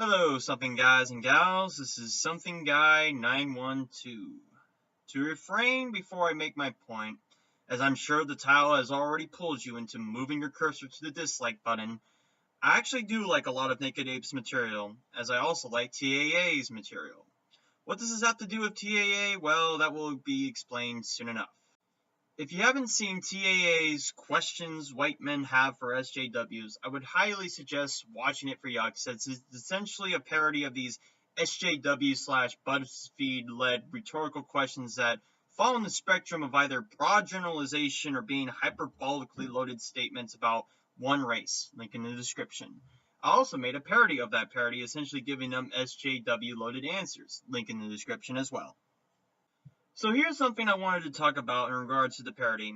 Hello, something guys and gals. This is Something Guy 912. To refrain before I make my point, as I'm sure the title has already pulled you into moving your cursor to the dislike button, I actually do like a lot of Naked Ape's material, as I also like TAA's material. What does this have to do with TAA? Well, that will be explained soon enough. If you haven't seen TAA's Questions White Men Have for SJWs, I would highly suggest watching it for you, because it's essentially a parody of these SJW/BuzzFeed-led rhetorical questions that fall on the spectrum of either broad generalization or being hyperbolically loaded statements about one race, link in the description. I also made a parody of that parody, essentially giving them SJW-loaded answers, link in the description as well. So here's something I wanted to talk about in regards to the parody.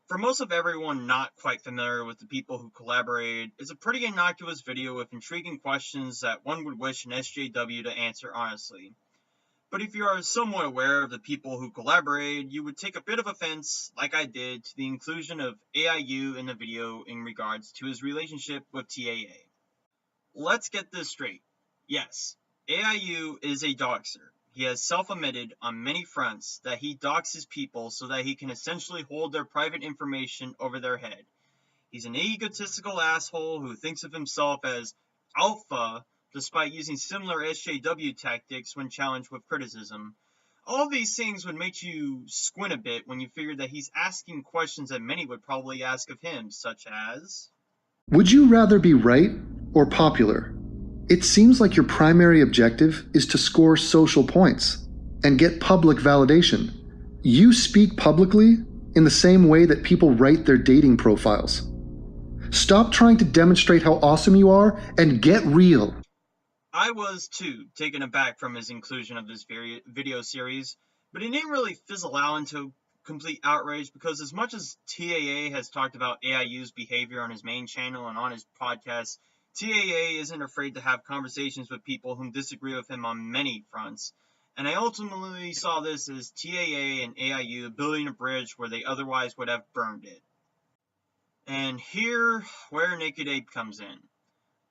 For most of everyone not quite familiar with the people who collaborated, it's a pretty innocuous video with intriguing questions that one would wish an SJW to answer honestly. But if you are somewhat aware of the people who collaborated, you would take a bit of offense, like I did, to the inclusion of AIU in the video in regards to his relationship with TAA. Let's get this straight. Yes, AIU is a doxer. He has self-admitted on many fronts that he doxes people so that he can essentially hold their private information over their head. He's an egotistical asshole who thinks of himself as alpha despite using similar SJW tactics when challenged with criticism. All these things would make you squint a bit when you figure that he's asking questions that many would probably ask of him, such as, would you rather be right or popular? It seems like your primary objective is to score social points and get public validation. You speak publicly in the same way that people write their dating profiles. Stop trying to demonstrate how awesome you are and get real. I was too taken aback from his inclusion of this video series, but it didn't really fizzle out into complete outrage, because as much as TAA has talked about AIU's behavior on his main channel and on his podcast, TAA isn't afraid to have conversations with people who disagree with him on many fronts, and I ultimately saw this as TAA and AIU building a bridge where they otherwise would have burned it. And here where Naked Ape comes in.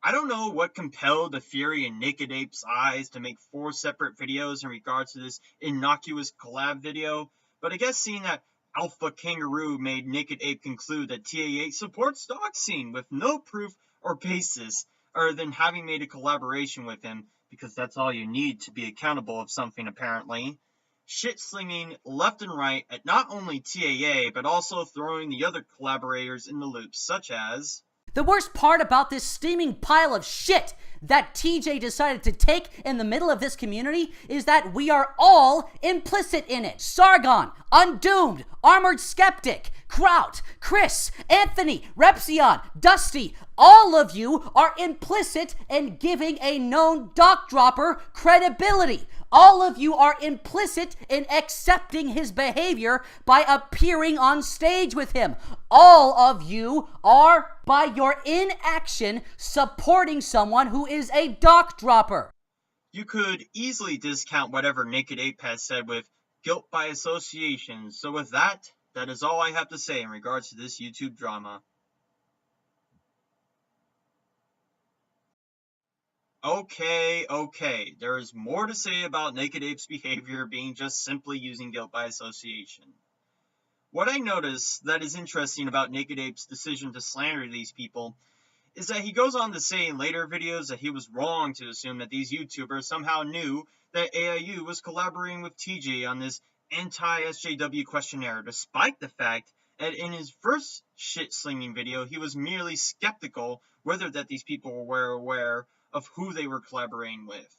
I don't know what compelled the fury in Naked Ape's eyes to make 4 separate videos in regards to this innocuous collab video, but I guess seeing that Alpha Kangaroo made Naked Ape conclude that TAA supports doxing with no proof or basis other than having made a collaboration with him, because that's all you need to be accountable of something apparently. Shitslinging left and right at not only TAA, but also throwing the other collaborators in the loop, such as, the worst part about this steaming pile of shit that TJ decided to take in the middle of this community is that we are all implicit in it. Sargon, Undoomed, Armored Skeptic, Kraut, Chris, Anthony, Repsion, Dusty, all of you are implicit in giving a known doc dropper credibility. All of you are implicit in accepting his behavior by appearing on stage with him. All of you are, by your inaction, supporting someone who is a doc dropper. You could easily discount whatever Naked Ape has said with guilt by association, so with that is all I have to say in regards to this YouTube drama. Okay, there is more to say about Naked Ape's behavior being just simply using guilt by association. What I notice that is interesting about Naked Ape's decision to slander these people is that he goes on to say in later videos that he was wrong to assume that these YouTubers somehow knew that AIU was collaborating with TJ on this anti-SJW questionnaire, despite the fact that in his first shit-slinging video, he was merely skeptical whether that these people were aware of who they were collaborating with.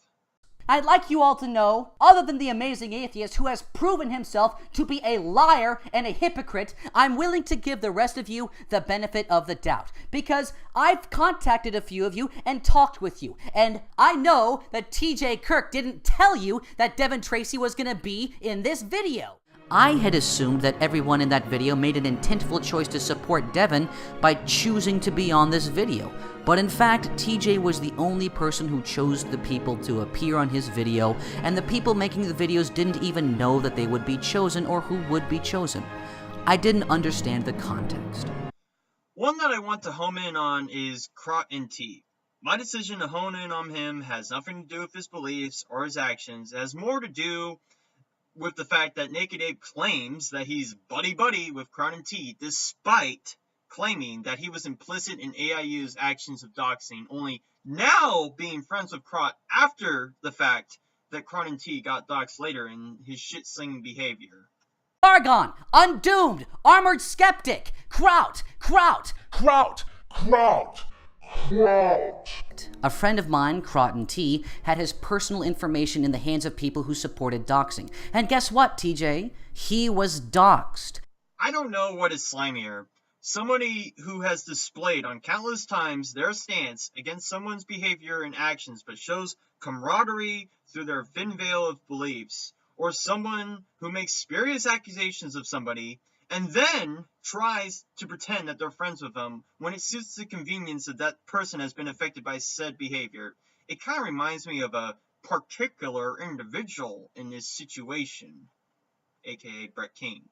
I'd like you all to know, other than the amazing atheist who has proven himself to be a liar and a hypocrite, I'm willing to give the rest of you the benefit of the doubt. Because I've contacted a few of you and talked with you. And I know that TJ Kirk didn't tell you that Devin Tracy was going to be in this video. I had assumed that everyone in that video made an intentful choice to support Devin by choosing to be on this video. But in fact, TJ was the only person who chose the people to appear on his video, and the people making the videos didn't even know that they would be chosen or who would be chosen. I didn't understand the context. One that I want to home in on is Krot and T. My decision to hone in on him has nothing to do with his beliefs or his actions. It has more to do with the fact that Naked Ape claims that he's buddy-buddy with Cronin T, despite claiming that he was implicit in AIU's actions of doxing, only now being friends with Crot after the fact that Cronin T got doxed later in his shit-slinging behavior. Argon, Undoomed, Armored Skeptic, Kraut. A friend of mine, Croton T, had his personal information in the hands of people who supported doxing. And guess what, TJ? He was doxed. I don't know what is slimier. Somebody who has displayed on countless times their stance against someone's behavior and actions but shows camaraderie through their thin veil of beliefs, or someone who makes spurious accusations of somebody and then tries to pretend that they're friends with them when it suits the convenience that that person has been affected by said behavior. It kind of reminds me of a particular individual in this situation, aka Brett King.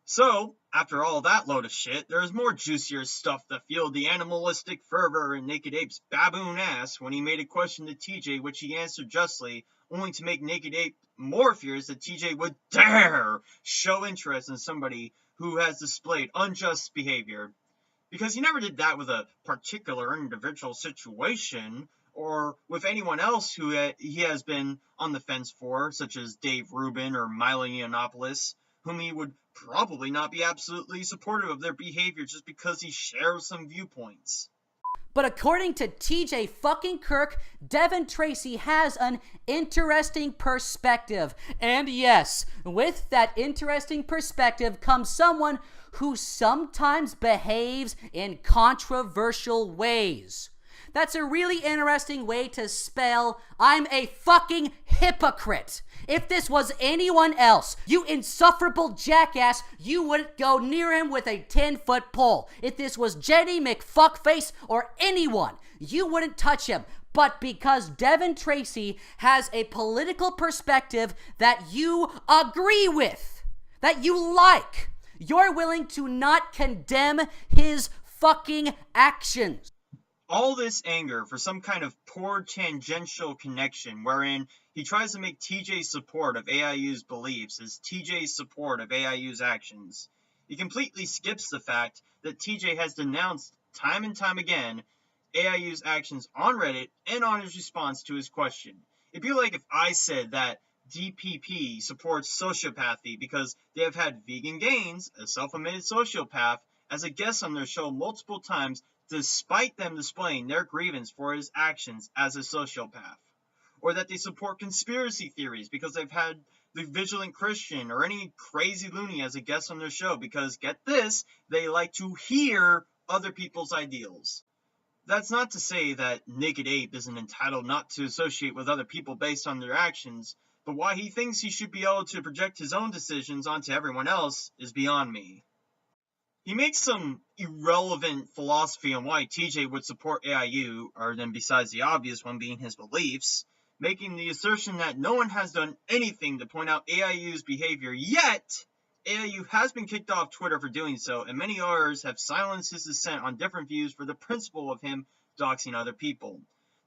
So, after all that load of shit, there's more juicier stuff that fueled the animalistic fervor in Naked Ape's baboon ass when he made a question to TJ which he answered justly, only to make Naked Ape more furious that TJ would dare show interest in somebody who has displayed unjust behavior. Because he never did that with a particular individual situation, or with anyone else who he has been on the fence for, such as Dave Rubin or Milo Yiannopoulos, whom he would probably not be absolutely supportive of their behavior just because he shares some viewpoints. But according to TJ fucking Kirk, Devin Tracy has an interesting perspective. And yes, with that interesting perspective comes someone who sometimes behaves in controversial ways. That's a really interesting way to spell I'm a fucking hypocrite. If this was anyone else, you insufferable jackass, you wouldn't go near him with a 10-foot pole. If this was Jenny McFuckface or anyone, you wouldn't touch him. But because Devin Tracy has a political perspective that you agree with, that you like, you're willing to not condemn his fucking actions. All this anger for some kind of poor tangential connection wherein he tries to make TJ's support of AIU's beliefs as TJ's support of AIU's actions. He completely skips the fact that TJ has denounced time and time again AIU's actions on Reddit and on his response to his question. It'd be like if I said that DPP supports sociopathy because they have had Vegan Gains, a self-admitted sociopath, as a guest on their show multiple times despite them displaying their grievance for his actions as a sociopath. Or that they support conspiracy theories because they've had the Vigilant Christian or any crazy loony as a guest on their show because, get this, they like to hear other people's ideals. That's not to say that Naked Ape isn't entitled not to associate with other people based on their actions, but why he thinks he should be able to project his own decisions onto everyone else is beyond me. He makes some irrelevant philosophy on why TJ would support AIU, other than besides the obvious one being his beliefs, making the assertion that no one has done anything to point out AIU's behavior, yet AIU has been kicked off Twitter for doing so, and many others have silenced his dissent on different views for the principle of him doxing other people.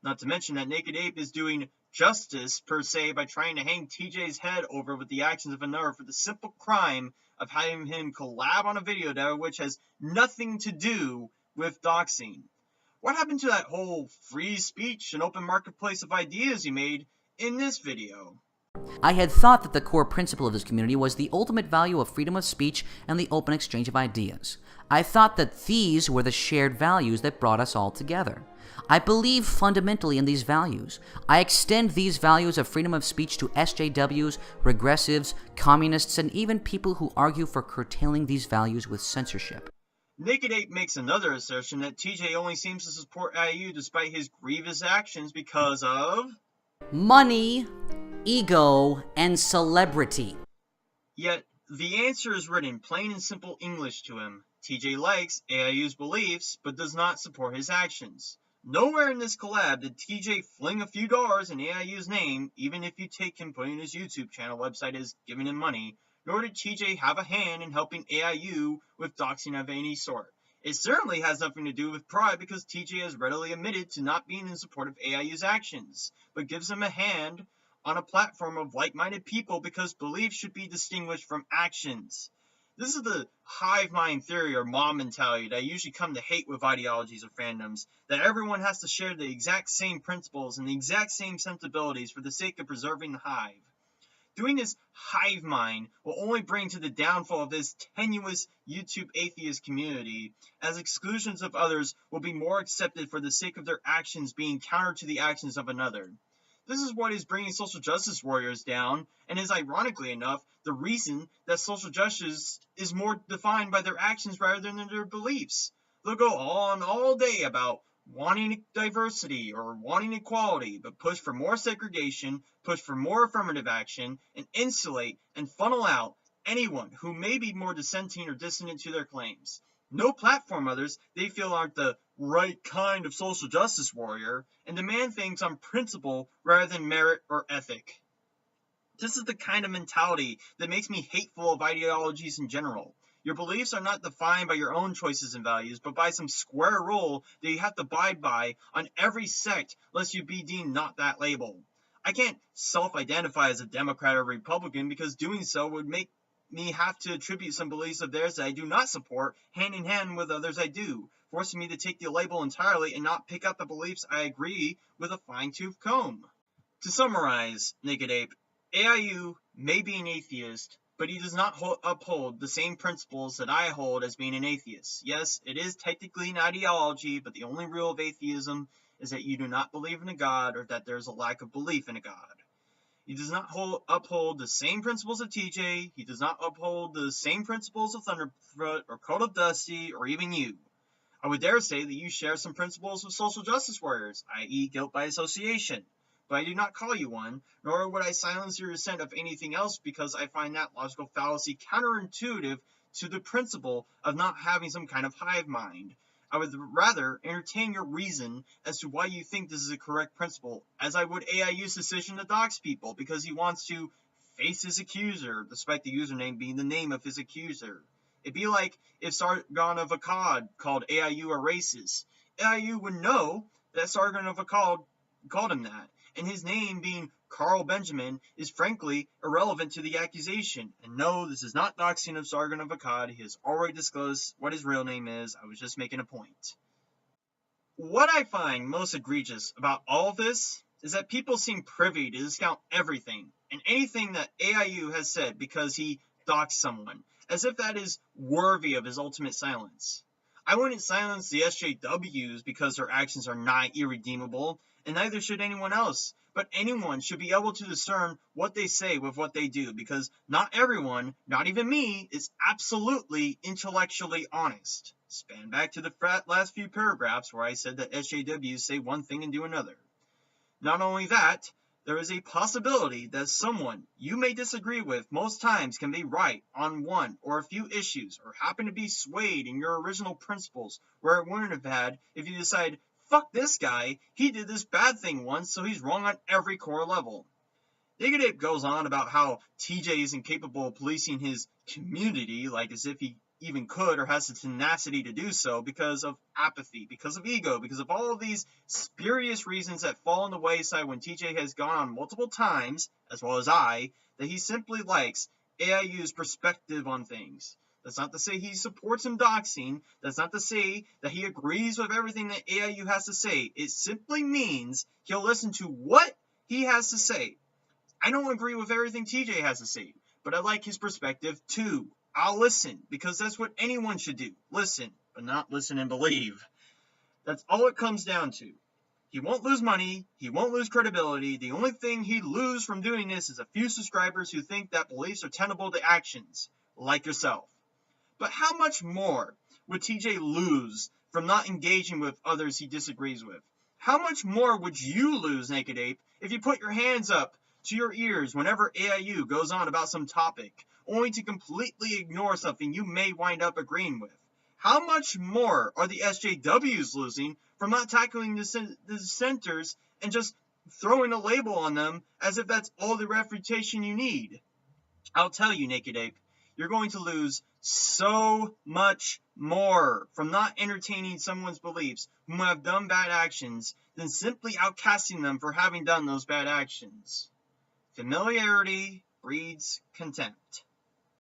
Not to mention that Naked Ape is doing justice, per se, by trying to hang TJ's head over with the actions of another for the simple crime of having him collab on a video that which has nothing to do with doxing. What happened to that whole free speech and open marketplace of ideas he made in this video? I had thought that the core principle of this community was the ultimate value of freedom of speech and the open exchange of ideas. I thought that these were the shared values that brought us all together. I believe fundamentally in these values. I extend these values of freedom of speech to SJWs, regressives, communists, and even people who argue for curtailing these values with censorship. Naked Ape makes another assertion that TJ only seems to support IU despite his grievous actions because of money, ego, and celebrity. Yet, the answer is written in plain and simple English to him. TJ likes AIU's beliefs, but does not support his actions. Nowhere in this collab did TJ fling a few dollars in AIU's name, even if you take him putting his YouTube channel website as giving him money, nor did TJ have a hand in helping AIU with doxing of any sort. It certainly has nothing to do with pride because TJ has readily admitted to not being in support of AIU's actions, but gives them a hand on a platform of like-minded people because beliefs should be distinguished from actions. This is the hive mind theory or mob mentality that I usually come to hate with ideologies or fandoms, that everyone has to share the exact same principles and the exact same sensibilities for the sake of preserving the hive. Doing this hive mind will only bring to the downfall of this tenuous YouTube atheist community, as exclusions of others will be more accepted for the sake of their actions being counter to the actions of another. This is what is bringing social justice warriors down, and is ironically enough the reason that social justice is more defined by their actions rather than their beliefs. They'll go on all day about wanting diversity or wanting equality, but push for more segregation, push for more affirmative action, and insulate and funnel out anyone who may be more dissenting or dissonant to their claims. No platform others they feel aren't the right kind of social justice warrior, and demand things on principle rather than merit or ethic. This is the kind of mentality that makes me hateful of ideologies in general. Your beliefs are not defined by your own choices and values, but by some square rule that you have to abide by on every sect, lest you be deemed not that label. I can't self-identify as a Democrat or Republican because doing so would make me have to attribute some beliefs of theirs that I do not support hand in hand with others I do, forcing me to take the label entirely and not pick up the beliefs I agree with a fine-tooth comb. To summarize, Naked Ape, AIU may be an atheist, but he does not uphold the same principles that I hold as being an atheist. Yes, it is technically an ideology, but the only rule of atheism is that you do not believe in a god or that there is a lack of belief in a god. He does not uphold the same principles of TJ, he does not uphold the same principles of Thunderfoot or Code of Dusty, or even you. I would dare say that you share some principles with social justice warriors, i.e. guilt by association. But I do not call you one, nor would I silence your dissent of anything else because I find that logical fallacy counterintuitive to the principle of not having some kind of hive mind. I would rather entertain your reason as to why you think this is a correct principle, as I would AIU's decision to dox people because he wants to face his accuser, despite the username being the name of his accuser. It'd be like if Sargon of Akkad called AIU a racist. AIU would know that Sargon of Akkad called him that, and his name being Carl Benjamin is frankly irrelevant to the accusation. And no, this is not doxing of Sargon of Akkad. He has already disclosed what his real name is. I was just making a point. What I find most egregious about all of this is that people seem privy to discount everything and anything that AIU has said because he doxed someone, as if that is worthy of his ultimate silence. I wouldn't silence the SJWs because their actions are not irredeemable, and neither should anyone else. But anyone should be able to discern what they say with what they do, because not everyone, not even me, is absolutely intellectually honest. Span back to the last few paragraphs where I said that SJWs say one thing and do another. Not only that, there is a possibility that someone you may disagree with most times can be right on one or a few issues, or happen to be swayed in your original principles, where it wouldn't have had if you decide, fuck this guy, he did this bad thing once, so he's wrong on every core level. Naked Ape goes on about how TJ is incapable of policing his community, like as if he even could or has the tenacity to do so, because of apathy, because of ego, because of all of these spurious reasons that fall on the wayside when TJ has gone on multiple times, as well as I, that he simply likes AIU's perspective on things. That's not to say he supports him doxing. That's not to say that he agrees with everything that AIU has to say. It simply means he'll listen to what he has to say. I don't agree with everything TJ has to say, but I like his perspective too. I'll listen, because that's what anyone should do. Listen, but not listen and believe. That's all it comes down to. He won't lose money. He won't lose credibility. The only thing he'd lose from doing this is a few subscribers who think that beliefs are tenable to actions, like yourself. But how much more would TJ lose from not engaging with others he disagrees with? How much more would you lose, Naked Ape, if you put your hands up to your ears whenever AIU goes on about some topic, only to completely ignore something you may wind up agreeing with? How much more are the SJWs losing from not tackling the dissenters and just throwing a label on them as if that's all the refutation you need? I'll tell you, Naked Ape, you're going to lose so much more from not entertaining someone's beliefs who have done bad actions than simply outcasting them for having done those bad actions. Familiarity breeds contempt.